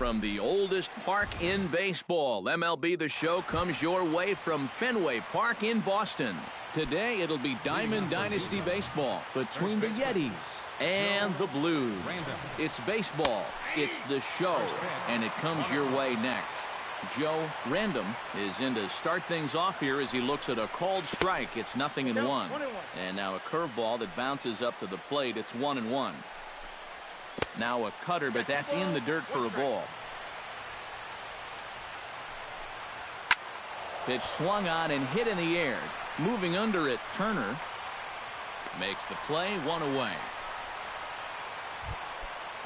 from the oldest park in baseball. MLB The Show comes your way from Fenway Park in Boston. Today it'll be Diamond Dynasty baseball between the Yetis and the Blues. It's baseball, it's the show, and it comes your way next. Joe Random is in to start things off here as he looks at a called strike. It's 0-1. And now a curveball that bounces up to the plate. It's 1-1. Now a cutter, but that's in the dirt for a ball. Pitch swung on and hit in the air. Moving under it, Turner makes the play, 1 away.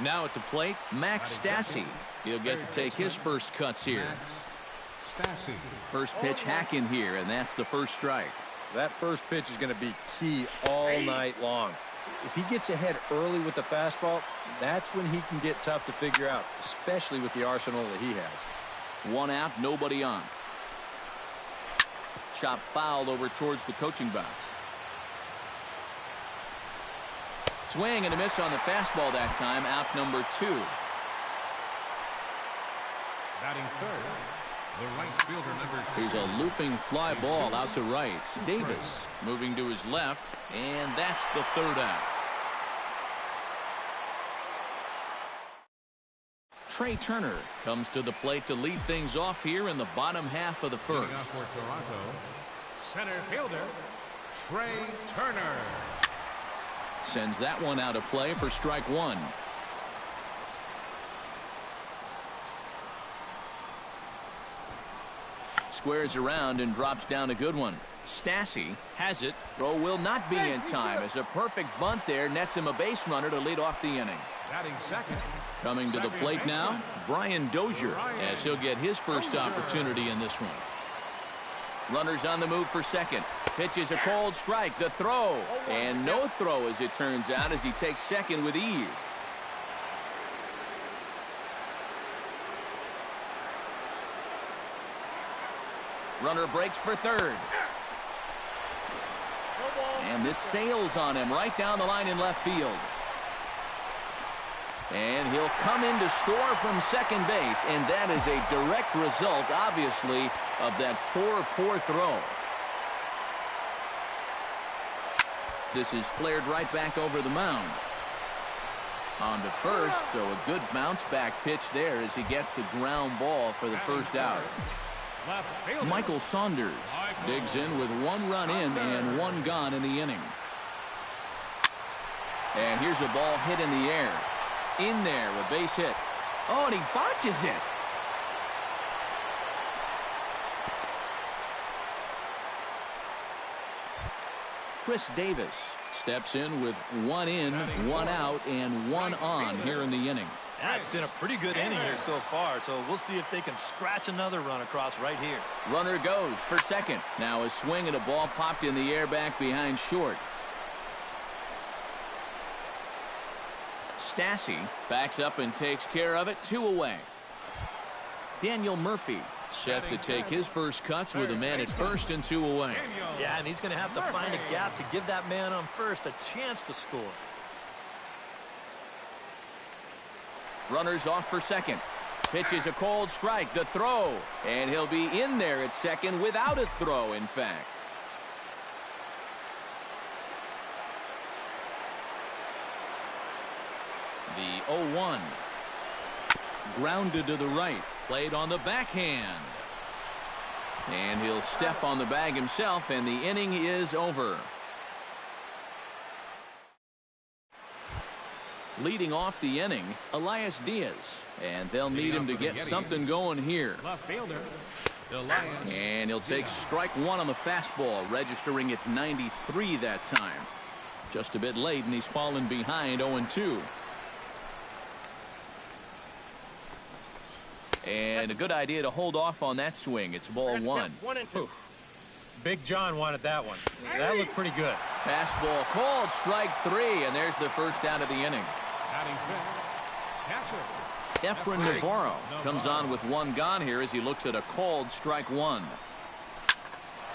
Now at the plate, Max Stassi. He'll get to take his first cuts here. First pitch hack in here, and that's the first strike. That first pitch is going to be key all night long. If he gets ahead early with the fastball, that's when he can get tough to figure out, especially with the arsenal that he has. 1 out, nobody on. Chop fouled over towards the coaching box. Swing and a miss on the fastball that time. Out number 2. Batting third, the right fielder number 2. Here's a looping fly ball out to right. Davis moving to his left, and that's the 3rd out. Trey Turner comes to the plate to lead things off here in the bottom half of the first. For Toronto, center fielder Trey Turner. Sends that one out of play for strike 1. Squares around and drops down a good one. Stassi has it. Throw will not be in time as a perfect bunt there nets him a base runner to lead off the inning. Batting second. Coming to the plate now, Brian Dozier, as he'll get his first opportunity in this one. Runners on the move for second. Pitch is a cold strike. The throw. And no throw as it turns out as he takes second with ease. Runner breaks for third. And this sails on him right down the line in left field. And he'll come in to score from second base. And that is a direct result, obviously, of that poor throw. This is flared right back over the mound. On to first, so a good bounce back pitch there as he gets the ground ball for the first out. Michael Saunders digs in with 1 run in and 1 gone in the inning. And here's a ball hit in the air. In there with base hit. Oh, and he botches it. Chris Davis steps in with 1 in, 1 out, and 1 on here in the inning. That's been a pretty good inning here so far, so we'll see if they can scratch another run across right here. Runner goes for second. Now a swing and a ball popped in the air back behind short. Stassi backs up and takes care of it. 2 away. Daniel Murphy set to take his first cuts with a man at first and 2 away. Yeah, and he's going to have to find a gap to give that man on first a chance to score. Runners off for second. Pitch is a cold strike. The throw. And he'll be in there at second without a throw, in fact. The 0-1. Grounded to the right. Played on the backhand. And he'll step on the bag himself, and the inning is over. Leading off the inning, Elias Diaz. And they'll need him to get something going here. And he'll take strike 1 on the fastball, registering at 93 that time. Just a bit late, and he's fallen behind 0-2. And a good idea to hold off on that swing. It's ball 1. Big John wanted that one. That looked pretty good. Fastball called, strike 3, and there's the first out of the inning. Efren Navarro comes on with 1 gone here as he looks at a called strike 1.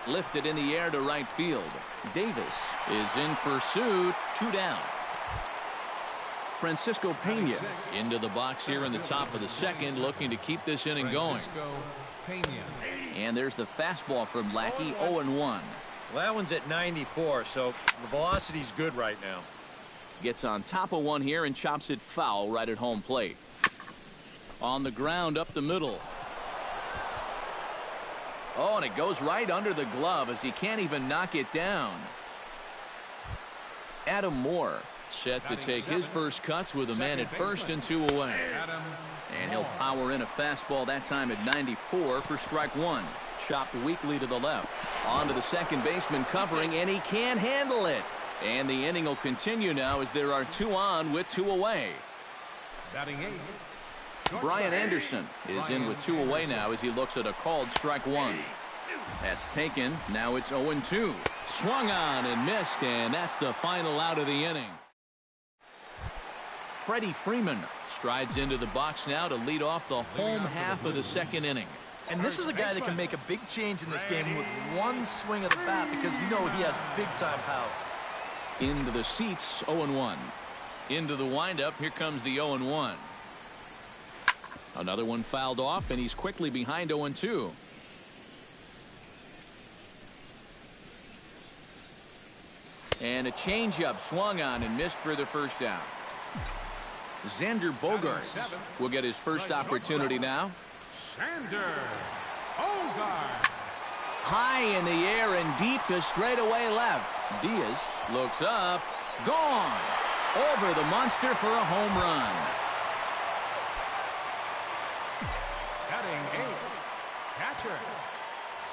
Lifted in the air to right field. Davis is in pursuit. 2 down. Francisco Pena into the box here in the top of the second, looking to keep this inning going. And there's the fastball from Lackey, 0-1. Well, that one's at 94, so the velocity's good right now. Gets on top of one here and chops it foul right at home plate. On the ground up the middle. Oh, and it goes right under the glove as he can't even knock it down. Adam Moore set to take his first cuts with a man at first and 2 away. And he'll power in a fastball that time at 94 for strike one. Chopped weakly to the left. On to the second baseman covering, and he can't handle it. And the inning will continue now as there are 2 on with 2 away. Brian Anderson is in with 2 away now as he looks at a called strike one. That's taken. Now it's 0-2. Swung on and missed, and that's the final out of the inning. Freddie Freeman strides into the box now to lead off the home half of the second inning. And this is a guy that can make a big change in this game with one swing of the bat because you know he has big-time power. Into the seats, 0-1. Into the windup, here comes the 0-1. Another one fouled off, and he's quickly behind 0-2. And a changeup swung on and missed for the first down. Xander Bogaerts will get his first opportunity now. Xander Bogaerts. High in the air and deep to straightaway left. Diaz looks up. Gone. Over the monster for a home run. Batting 8th, catcher.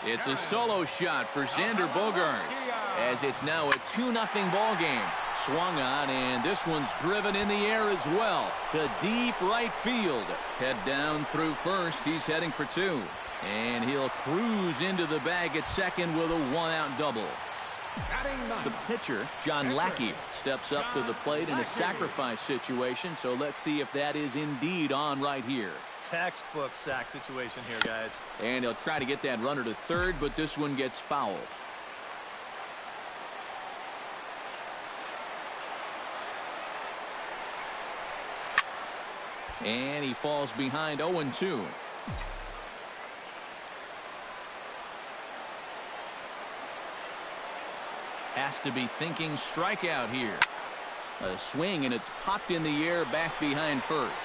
It's a solo shot for Xander Bogaerts as it's now a 2-0 ball game. Swung on, and this one's driven in the air as well to deep right field. Head down through first. He's heading for 2. And he'll cruise into the bag at second with a 1-out double. The pitcher, John Lackey, steps up to the plate in a sacrifice situation, so let's see if that is indeed on right here. Textbook sack situation here, guys. And he'll try to get that runner to third, but this one gets fouled. And he falls behind 0-2. Has to be thinking strikeout here. A swing, and it's popped in the air back behind first.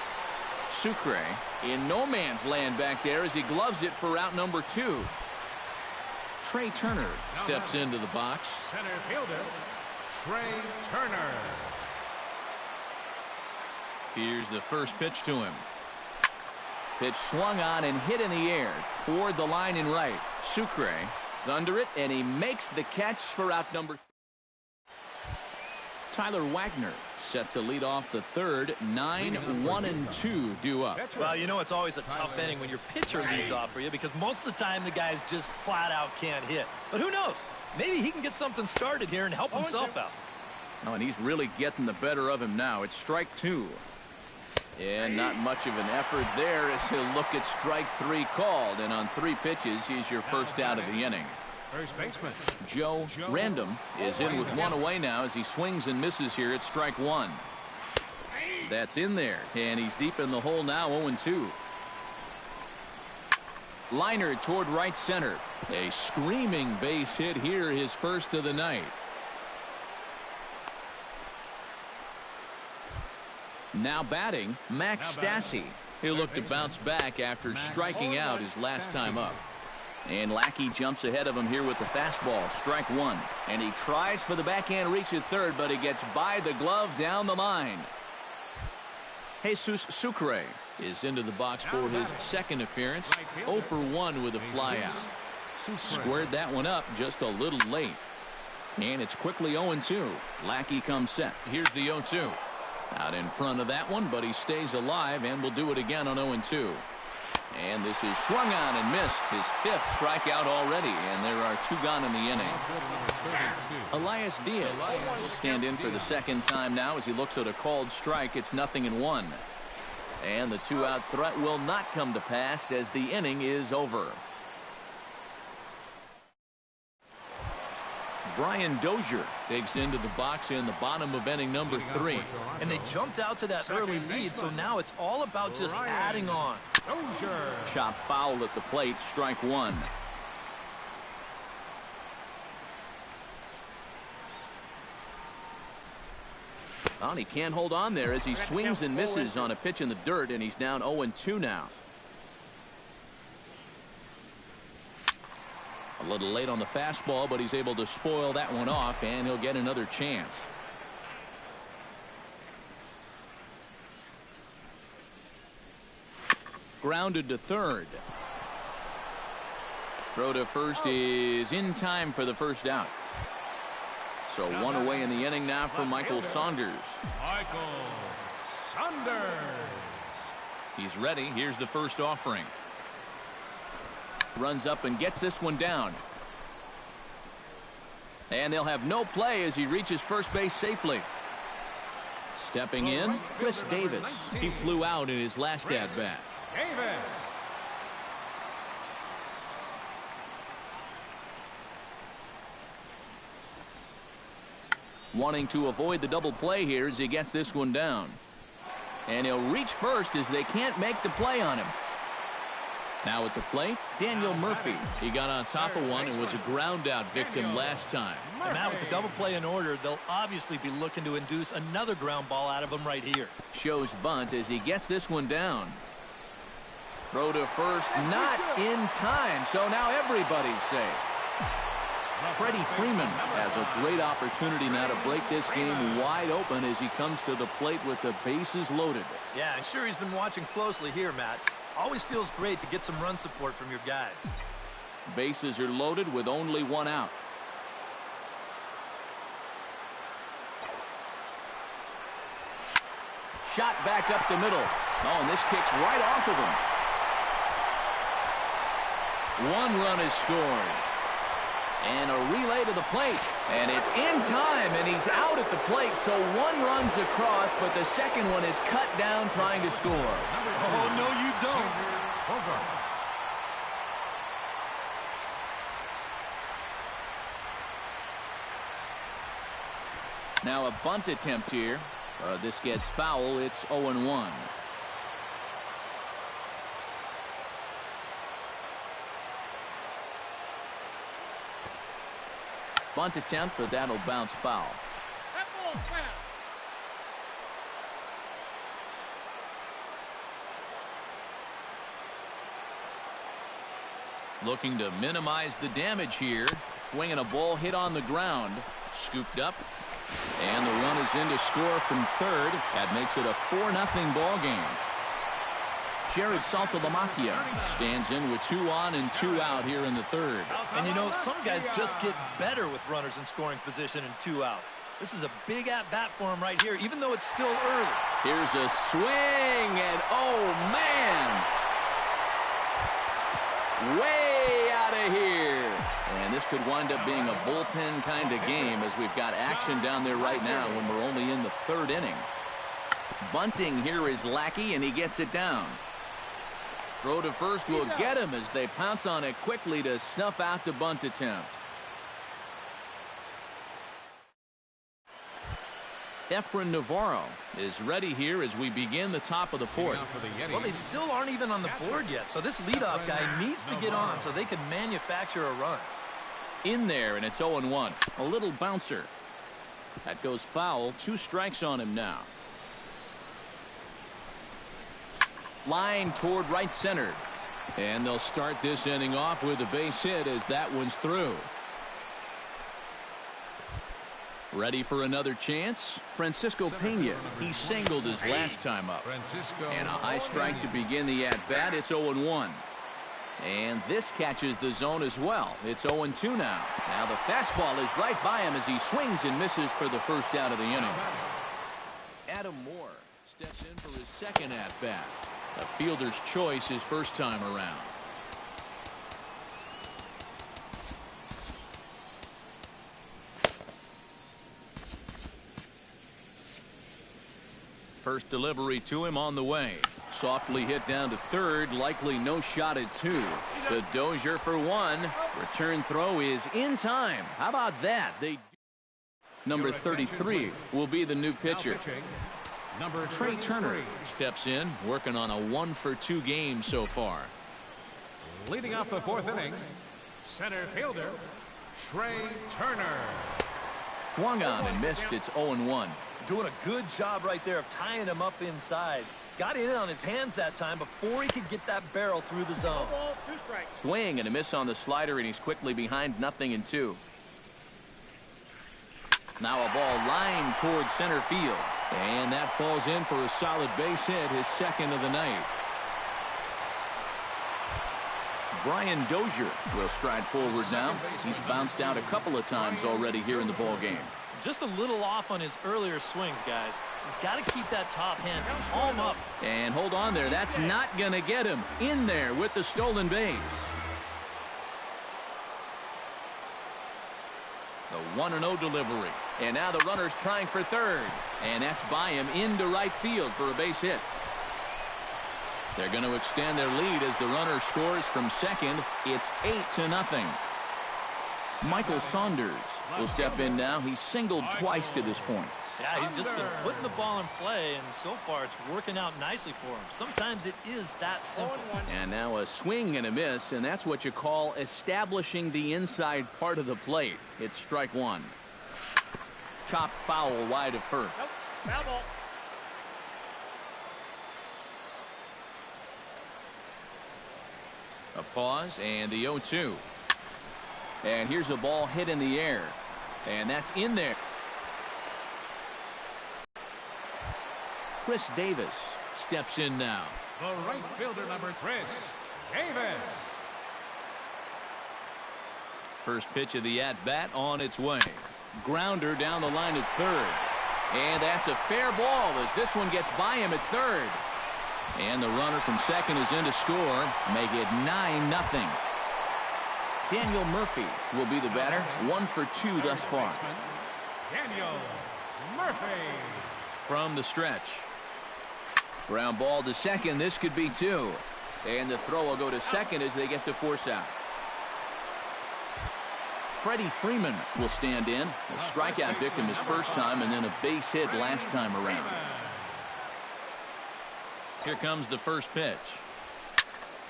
Sucre in no man's land back there as he gloves it for out number 2. Trey Turner steps into the box. Center fielder, Trey Turner. Here's the first pitch to him. Pitch swung on and hit in the air toward the line in right. Sucre is under it, and he makes the catch for out number 3. Tyler Wagner set to lead off the third. 9-1-2 due up. Well, you know it's always a tough inning when your pitcher leads off for you because most of the time the guys just flat out can't hit. But who knows? Maybe he can get something started here and help himself out. Oh, and he's really getting the better of him now. It's strike 2. And not much of an effort there as he'll look at strike 3 called. And on 3 pitches, he's your first out of the inning. First baseman Joe Random is in with 1 away now as he swings and misses here at strike 1. That's in there, and he's deep in the hole now, 0-2. Liner toward right center. A screaming base hit here, his first of the night. Now batting, Max Stassi. He'll look to bounce back after striking out his last time up. And Lackey jumps ahead of him here with the fastball. Strike 1. And he tries for the backhand reach at third, but he gets by the glove down the line. Jesus Sucre is into the box for his second appearance. 0 for 1 with a flyout. Squared that one up just a little late. And it's quickly 0-2. Lackey comes set. Here's the 0-2. Out in front of that one, but he stays alive and will do it again on 0-2. And this is swung on and missed. His 5th strikeout already, and there are 2 gone in the inning. Elias Diaz will stand in for the second time now as he looks at a called strike. It's 0-1. And the 2-out threat will not come to pass as the inning is over. Brian Dozier digs into the box in the bottom of inning number 3. And they jumped out to that early lead, so now it's all about just adding on. Chop foul at the plate, strike 1. Well, he can't hold on there as he swings and misses on a pitch in the dirt, and he's down 0-2 now. A little late on the fastball, but he's able to spoil that one off, and he'll get another chance. Grounded to third. Throw to first is in time for the first out. So one away in the inning now for Michael Saunders. He's ready. Here's the first offering. Runs up and gets this one down. And they'll have no play as he reaches first base safely. Stepping in, Chris Davis. He flew out in his last at-bat. Wanting to avoid the double play here as he gets this one down. And he'll reach first as they can't make the play on him. Now at the plate, Daniel Murphy. He got on top of one and was a ground out victim last time. And now with the double play in order, they'll obviously be looking to induce another ground ball out of him right here. Shows bunt as he gets this one down. Throw to first, not in time, so now everybody's safe. Freddie Freeman has a great opportunity now to break this game wide open as he comes to the plate with the bases loaded. Yeah, I'm sure he's been watching closely here, Matt. Always feels great to get some run support from your guys. Bases are loaded with only one out. Shot back up the middle. Oh, and this kicks right off of him. One run is scored. And a relay to the plate. And it's in time, and he's out at the plate, so one runs across, but the second one is cut down trying to score. Oh, no, you don't. Now a bunt attempt here. This gets foul. It's 0-1. Bunt attempt, but that'll bounce foul. Looking to minimize the damage here. Swinging a ball hit on the ground. Scooped up. And the run is in to score from third. That makes it a 4-0 ball game. Jared Saltalamacchia stands in with 2 on and 2 out here in the third. And you know, some guys just get better with runners in scoring position and 2 outs. This is a big at-bat for him right here, even though it's still early. Here's a swing, and oh, man! Way out of here. And this could wind up being a bullpen kind of game as we've got action down there right now when we're only in the third inning. Bunting here is Lackey, and he gets it down. Throw to first will get him as they pounce on it quickly to snuff out the bunt attempt. Efren Navarro is ready here as we begin the top of the fourth. Well, they still aren't even on the board yet, so this leadoff guy needs to get on so they can manufacture a run. In there, and it's 0-1. A little bouncer. That goes foul. 2 strikes on him now. Line toward right center. And they'll start this inning off with a base hit as that one's through. Ready for another chance? Francisco Pena. He singled his last time up. And a high strike to begin the at-bat. It's 0-1. And this catches the zone as well. It's 0-2 now. Now the fastball is right by him as he swings and misses for the first out of the inning. Adam Moore steps in for his second at-bat. A fielder's choice his first time around. First delivery to him on the way. Softly hit down to third. Likely no shot at 2. To Dozier for one. Return throw is in time. How about that? Number 33 will be the new pitcher. Number Trey Turner steps in, working on a 1-for-2 game so far. Leading off the fourth inning, center fielder, Trey Turner. Swung on and missed. It's 0-1. Doing a good job right there of tying him up inside. Got in on his hands that time before he could get that barrel through the zone. Swing and a miss on the slider, and he's quickly behind 0-2. Now a ball lined towards center field. And that falls in for a solid base hit, his second of the night. Brian Dozier will stride forward now. He's bounced out a couple of times already here in the ball game. Just a little off on his earlier swings, guys. You've got to keep that top hand palm up. And hold on there. That's not going to get him in there with the stolen base. The 1-0 delivery. And now the runner's trying for third. And that's by him into right field for a base hit. They're going to extend their lead as the runner scores from second. It's 8-0. Michael Saunders will step in now. He's singled twice to this point. Yeah, he's just been putting the ball in play, and so far it's working out nicely for him. Sometimes it is that simple. And now a swing and a miss, and that's what you call establishing the inside part of the plate. It's strike one. Chopped foul wide of first. Nope. Foul ball. A pause and the 0-2. And here's a ball hit in the air. And that's in there. Chris Davis steps in now. The right fielder, number Chris Davis. First pitch of the at-bat on its way. Grounder down the line at third. And that's a fair ball as this one gets by him at third. And the runner from second is in to score. Make it 9-0. Daniel Murphy will be the batter. 1 for 2 thus far. Daniel Murphy. From the stretch. Ground ball to second. This could be 2. And the throw will go to second as they get to force out. Freddie Freeman will stand in. A strikeout victim his first time and then a base hit last time around. Here comes the first pitch.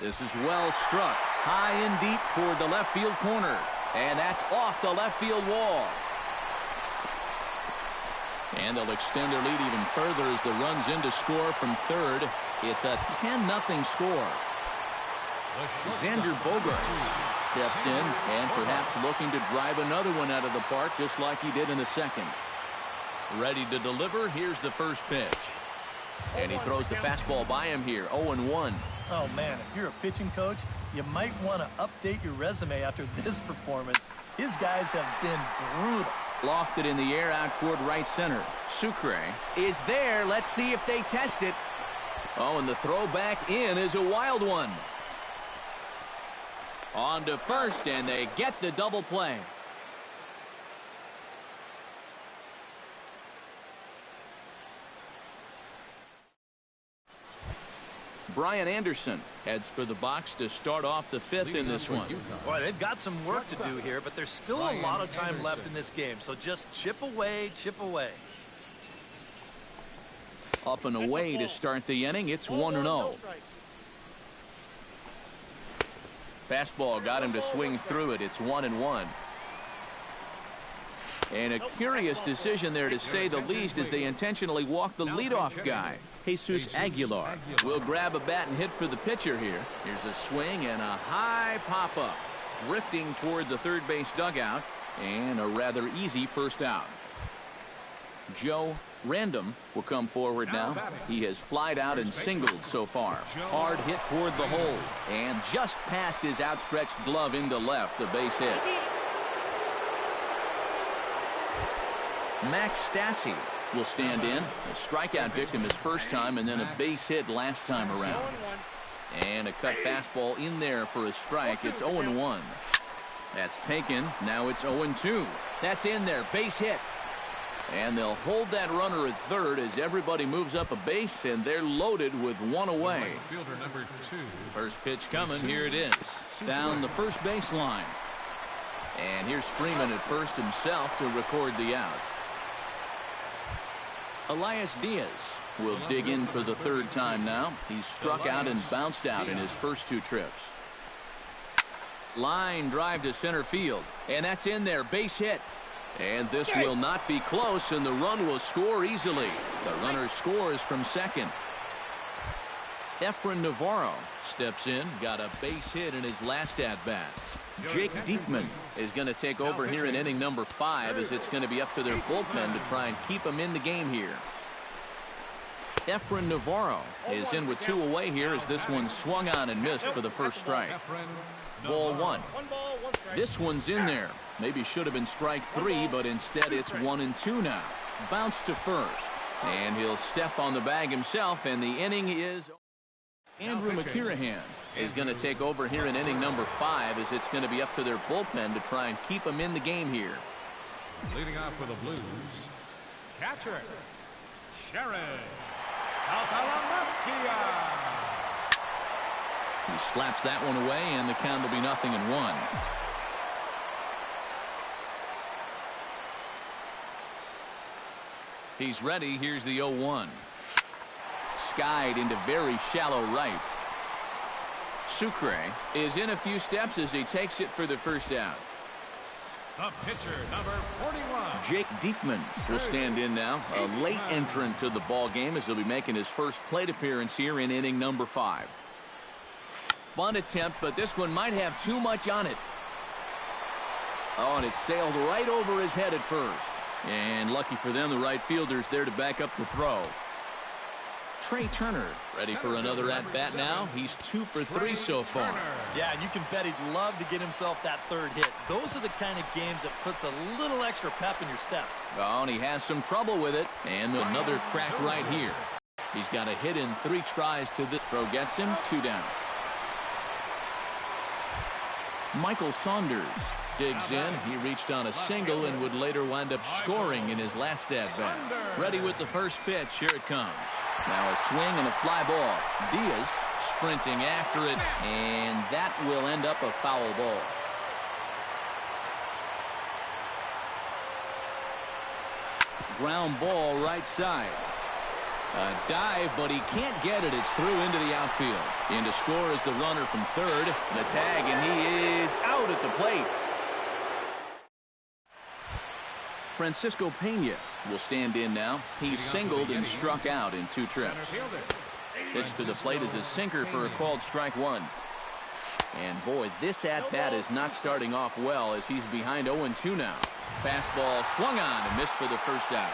This is well struck. High and deep toward the left field corner. And that's off the left field wall. And they'll extend their lead even further as the run's in to score from third. It's a 10-0 score. Xander Bogaerts steps in and perhaps looking to drive another one out of the park just like he did in the second. Ready to deliver. Here's the first pitch. And he throws the fastball by him here. 0-1. Oh, man, if you're a pitching coach, you might want to update your resume after this performance. His guys have been brutal. Lofted in the air out toward right center. Sucre is there. Let's see if they test it. Oh, and the throw back in is a wild one. On to first, and they get the double play. Brian Anderson heads for the box to start off the fifth in this one. Boy, they've got some work to do here, but there's still a lot of time left in this game. So just chip away, chip away. Up and away to start the inning. It's 1-0. Fastball got him to swing through it. It's 1-1. And a curious decision there, to say the least, as they intentionally walk the leadoff guy. Jesus Aguilar will grab a bat and hit for the pitcher here. Here's a swing and a high pop-up. Drifting toward the third base dugout. And a rather easy first out. Joe Random will come forward now. He has flied out and singled so far. Hard hit toward the hole. And just past his outstretched glove into left, a base hit. Max Stassi will stand in. A strikeout victim his first time and then a base hit last time around. And a cut fastball in there for a strike. It's 0-1. That's taken. Now it's 0-2. That's in there. Base hit. And they'll hold that runner at third as everybody moves up a base, and they're loaded with one away. Fielder number 2. First pitch coming. Here it is. Down the first baseline. And here's Freeman at first himself to record the out. Elias Diaz will dig in for the third time now. He's struck out and bounced out in his first 2 trips. Line drive to center field. And that's in there. Base hit. And this will not be close, and the run will score easily. The runner scores from second. Efren Navarro steps in, got a base hit in his last at-bat. Jake Diekman is going to take over here in inning number 5, as it's going to be up to their bullpen to try and keep them in the game here. Efren Navarro is in with 2 away here as this one swung on and missed for the first strike. Ball 1. This one's in there. Maybe should have been strike 3, but instead it's 1-2 now. Bounce to first. And he'll step on the bag himself, and the inning is... Andrew McKirahan is going to take over here in inning number 5, as it's going to be up to their bullpen to try and keep them in the game here. Leading off for the Blues, catcher, Sharon. He slaps that one away, and the count will be 0-1. He's ready. Here's the 0-1. Skied into very shallow right. Sucre is in a few steps as he takes it for the first out. The pitcher, number 41. Jake Diekman will stand in now. A late entrant to the ball game as he'll be making his first plate appearance here in inning number 5. Bunt attempt, but this one might have too much on it. Oh, and it sailed right over his head at first. And lucky for them, the right fielder's there to back up the throw. Trey Turner ready for another at-bat now. He's 2 for 3 so far. Yeah, and you can bet he'd love to get himself that third hit. Those are the kind of games that puts a little extra pep in your step. Oh, and he has some trouble with it. And another crack right here. He's got a hit in 3 tries to the throw. Gets him 2 down. Michael Saunders digs in. He reached on a single and would later wind up scoring in his last at-bat. Ready with the first pitch. Here it comes. Now a swing and a fly ball. Diaz sprinting after it, and that will end up a foul ball. Ground ball right side. A dive, but he can't get it. It's through into the outfield. In to score is the runner from third. The tag, and he is out at the plate. Francisco Pena will stand in now. He's singled and struck out in 2 trips. Pitch to the plate is a sinker for a called strike 1. And boy, this at-bat is not starting off well as he's behind 0-2 now. Fastball swung on and missed for the first out.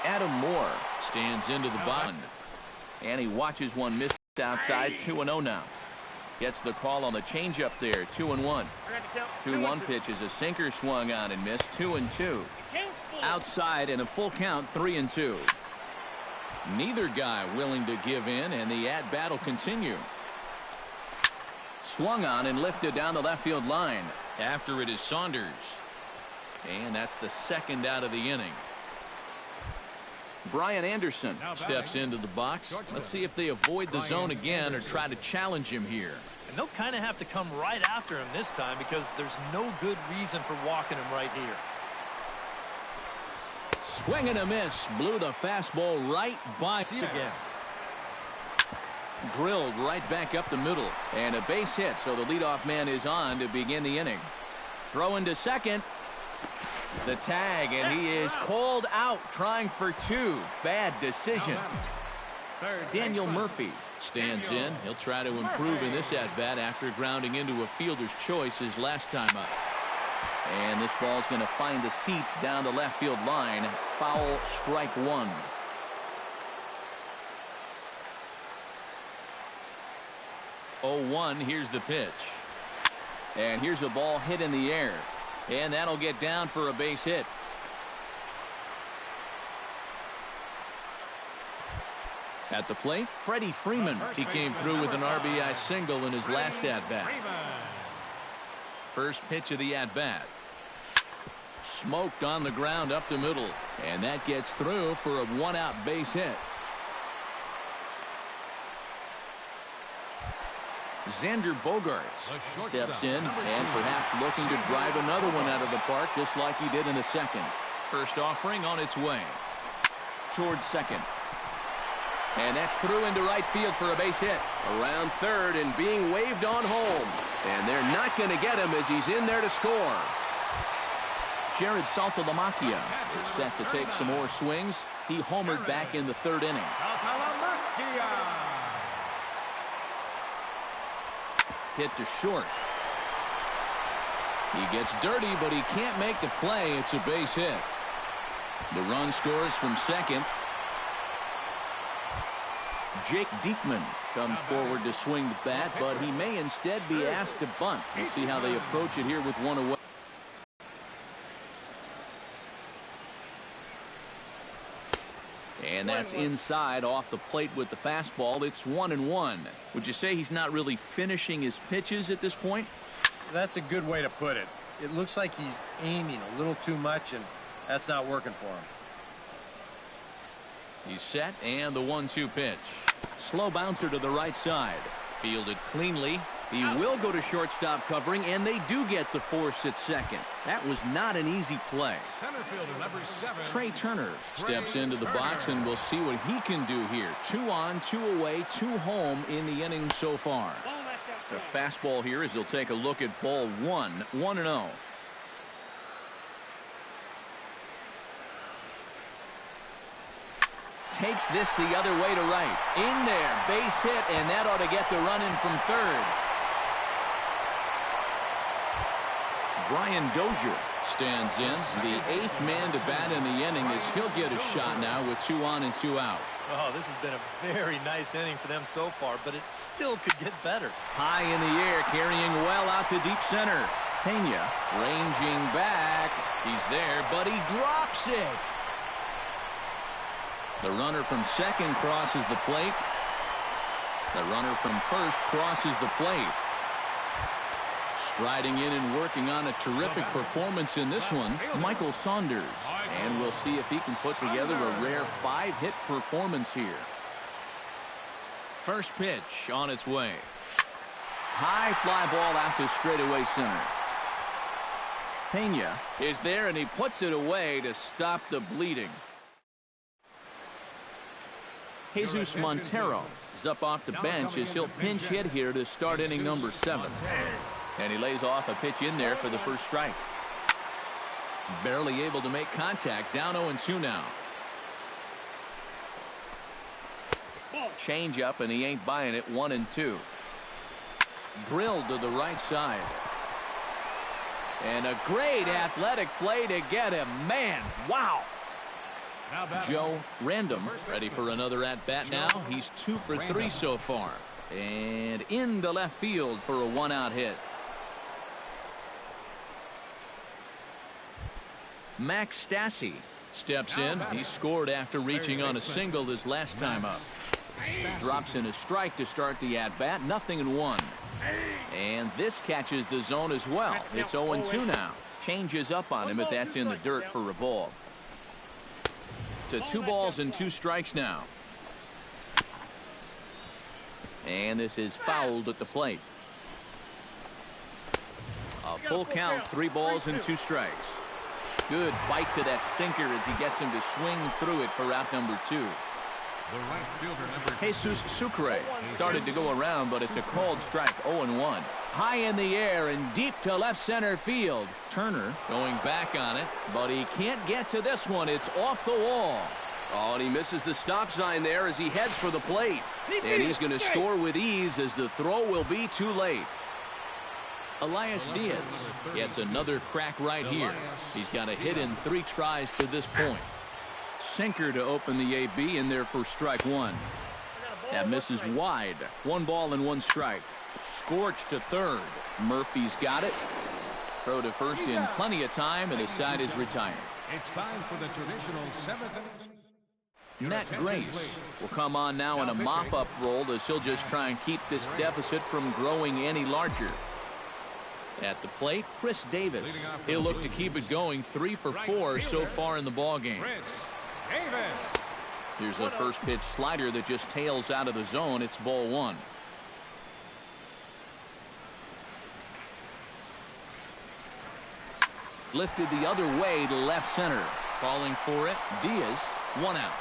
Adam Moore stands into the bottom. And he watches one miss outside. 2-0 now. Gets the call on the changeup there. 2-1. 2-1 pitch is a sinker swung on and missed. 2-2. Outside and a full count. 3-2. Neither guy willing to give in, and the at-bat will continue. Swung on and lifted down the left field line. After it is Saunders. And that's the second out of the inning. Brian Anderson steps into the box. Let's see if they avoid the zone again or try to challenge him here. And they'll kind of have to come right after him this time because there's no good reason for walking him right here. Swing and a miss. Blew the fastball right by. See it again. Drilled right back up the middle. And a base hit, so the leadoff man is on to begin the inning. Throw into second. The tag, and he is called out, trying for 2. Bad decision. Daniel Murphy stands in. He'll try to improve in this at-bat after grounding into a fielder's choice his last time up. And this ball's going to find the seats down the left field line. Foul, strike 1. Oh, 1. Here's the pitch. And here's a ball hit in the air. And that'll get down for a base hit. At the plate, Freddie Freeman. He came through with an RBI single in his last at-bat. First pitch of the at-bat. smoked on the ground up the middle. And that gets through for a one-out base hit. Xander Bogaerts steps in and perhaps looking to drive another one out of the park just like he did in the second. First offering on its way towards second. And that's through into right field for a base hit. Around third and being waved on home. And they're not going to get him as he's in there to score. Jared Saltalamacchia is set to take some more swings. He homered back in the third inning. Hit to short. He gets dirty, but he can't make the play. It's a base hit. The run scores from second. Jake Diekman comes forward to swing the bat, but he may instead be asked to bunt. We'll see how they approach it here with one away. And that's inside off the plate with the fastball. It's 1-1. Would you say he's not really finishing his pitches at this point? That's a good way to put it. It looks like he's aiming a little too much, and that's not working for him. He's set, and the 1-2 pitch. Slow bouncer to the right side. Fielded cleanly. He will go to shortstop covering, and they do get the force at second. That was not an easy play. Center fielder number 7. Trey Turner steps into the box, and we'll see what he can do here. 2 on, 2 away, 2 home in the inning so far. The fastball here as they'll take a look at ball 1, 1-0. Takes this the other way to right. In there, base hit, and that ought to get the run in from third. Brian Dozier stands in. The 8th man to bat in the inning as he'll get a shot now with 2 on and 2 out. Oh, this has been a very nice inning for them so far, but it still could get better. High in the air, carrying well out to deep center. Pena ranging back. He's there, but he drops it. The runner from second crosses the plate. The runner from first crosses the plate. Striding in and working on a terrific performance in this one, Michael Saunders. And we'll see if he can put together a rare 5-hit performance here. First pitch on its way. High fly ball out to straightaway center. Pena is there, and he puts it away to stop the bleeding. Jesus Montero is up off the bench as he'll pinch hit here to start inning number 7. And he lays off a pitch in there for the first strike. Barely able to make contact. Down 0-2 now. Change up, and he ain't buying it. 1-2. Drilled to the right side. And a great athletic play to get him. Man, wow. Joe Random ready for another at-bat now. He's 2 for 3 so far. And in the left field for a 1-out hit. Max Stassi steps in. He scored after reaching on a single his last time up. Drops in a strike to start the at-bat. 0-1. And this catches the zone as well. It's 0-2 now. Changes up on him, but that's in the dirt for a ball. To 2 balls and 2 strikes now. And this is fouled at the plate. A full count, 3 balls and 2 strikes. Good bite to that sinker as he gets him to swing through it for out number 2. Jesus Sucre started to go around, but it's a called strike. 0-1. High in the air and deep to left center field. Turner going back on it, but he can't get to this one. It's off the wall. Oh, and he misses the stop sign there as he heads for the plate. And he's going to score with ease as the throw will be too late. Elias Diaz gets another crack right here. He's got a hit in 3 tries to this point. Sinker to open the AB in there for strike 1. That misses wide. 1 ball and 1 strike. Scorched to third. Murphy's got it. Throw to first in plenty of time, and the side is retired. It's time for the traditional 7th inning. Matt Grace will come on now in a mop-up role as he'll just try and keep this deficit from growing any larger. At the plate, Chris Davis. He'll look to keep it going 3 for 4 so far in the ballgame. Here's a first pitch slider that just tails out of the zone. It's ball 1. Lifted the other way to left center. Calling for it, Diaz, 1 out.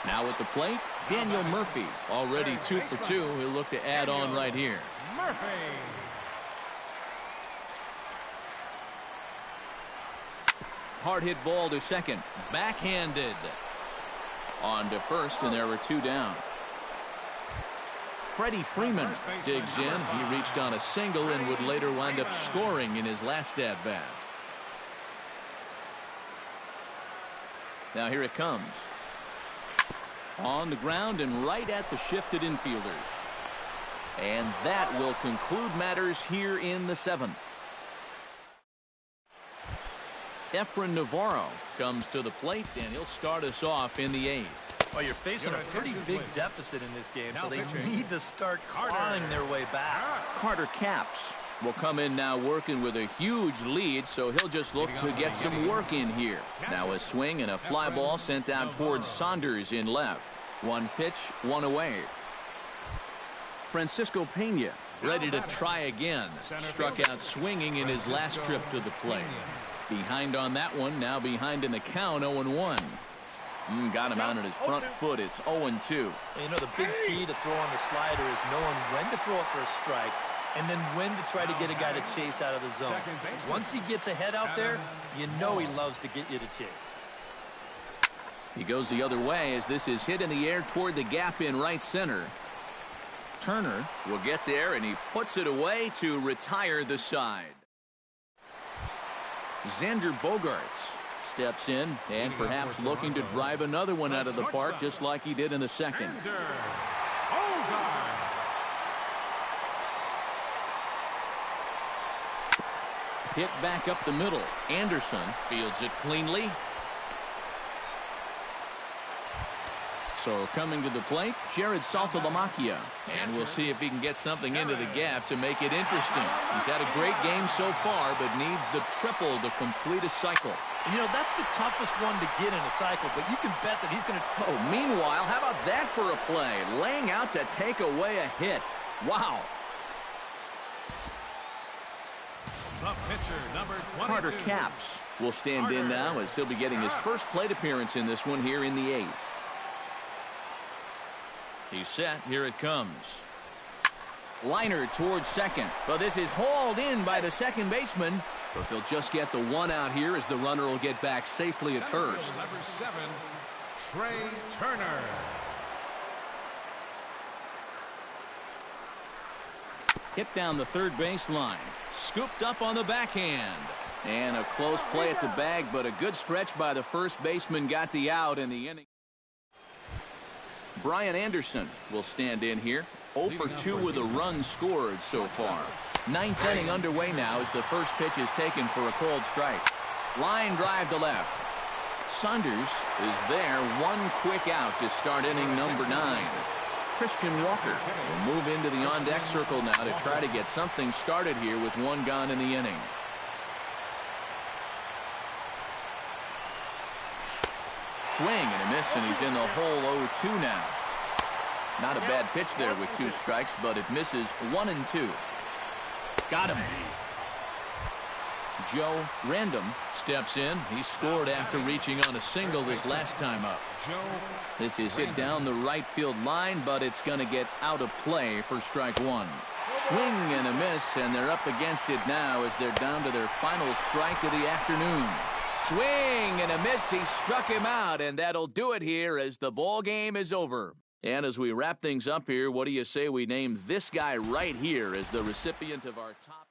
Now at the plate, Daniel Murphy. Already 2 for 2. He'll look to add on right here. Hard hit ball to second. Backhanded. On to first, and there were 2 down. Freddie Freeman digs in. He reached on a single and would later wind up scoring in his last at-bat. Now here it comes. On the ground and right at the shifted infielders. And that will conclude matters here in the 7th. Efren Navarro comes to the plate, and he'll start us off in the 8th. Well, you're facing a pretty big deficit in this game, so they need to start clawing their way back. Carter Capps will come in now working with a huge lead, so he'll just look to get some work in here. Now a swing and a fly ball sent out towards Saunders in left. 1 pitch, 1 away. Francisco Pena ready to try again. Struck out swinging in his last trip to the plate. Behind on that one, now behind in the count, 0-1. Got him out on his front foot. It's 0-2. You know, the big key to throwing the slider is knowing when to throw it for a strike and then when to try to get a guy to chase out of the zone. Once he gets ahead out there, you know he loves to get you to chase. He goes the other way as this is hit in the air toward the gap in right center. Turner will get there, and he puts it away to retire the side. Xander Bogaerts steps in and perhaps looking to drive another one out of the park just like he did in the second. Hit back up the middle. Anderson fields it cleanly. So coming to the plate, Jared Saltalamacchia. And we'll see if he can get something into the gap to make it interesting. He's had a great game so far, but needs the triple to complete a cycle. You know, that's the toughest one to get in a cycle, but you can bet that he's going to... Oh, meanwhile, how about that for a play? Laying out to take away a hit. Wow. The pitcher, number 22. Carter Capps will stand in now as he'll be getting his first plate appearance in this one here in the 8th. He's set. Here it comes. Liner towards second. But this is hauled in by the second baseman. But they'll just get the 1 out here as the runner will get back safely at first. Number 7, Trey Turner. Hit down the third base line. Scooped up on the backhand. And a close play at the bag, but a good stretch by the first baseman got the out in the inning. Brian Anderson will stand in here. 0 for 2 with a run scored so far. 9th inning underway now as the first pitch is taken for a called strike. Line drive to left. Saunders is there. 1 quick out to start inning number 9. Christian Walker will move into the on-deck circle now to try to get something started here with 1 gone in the inning. Swing and a miss, and he's in the hole 0-2 now. Not a bad pitch there with 2 strikes, but it misses 1 and 2. Got him. Joe Random steps in. He scored after reaching on a single his last time up. This is hit down the right field line, but it's going to get out of play for strike 1. Swing and a miss, and they're up against it now as they're down to their final strike of the afternoon. Swing and a miss. He struck him out, and that'll do it here as the ball game is over. And as we wrap things up here, what do you say we name this guy right here as the recipient of our top...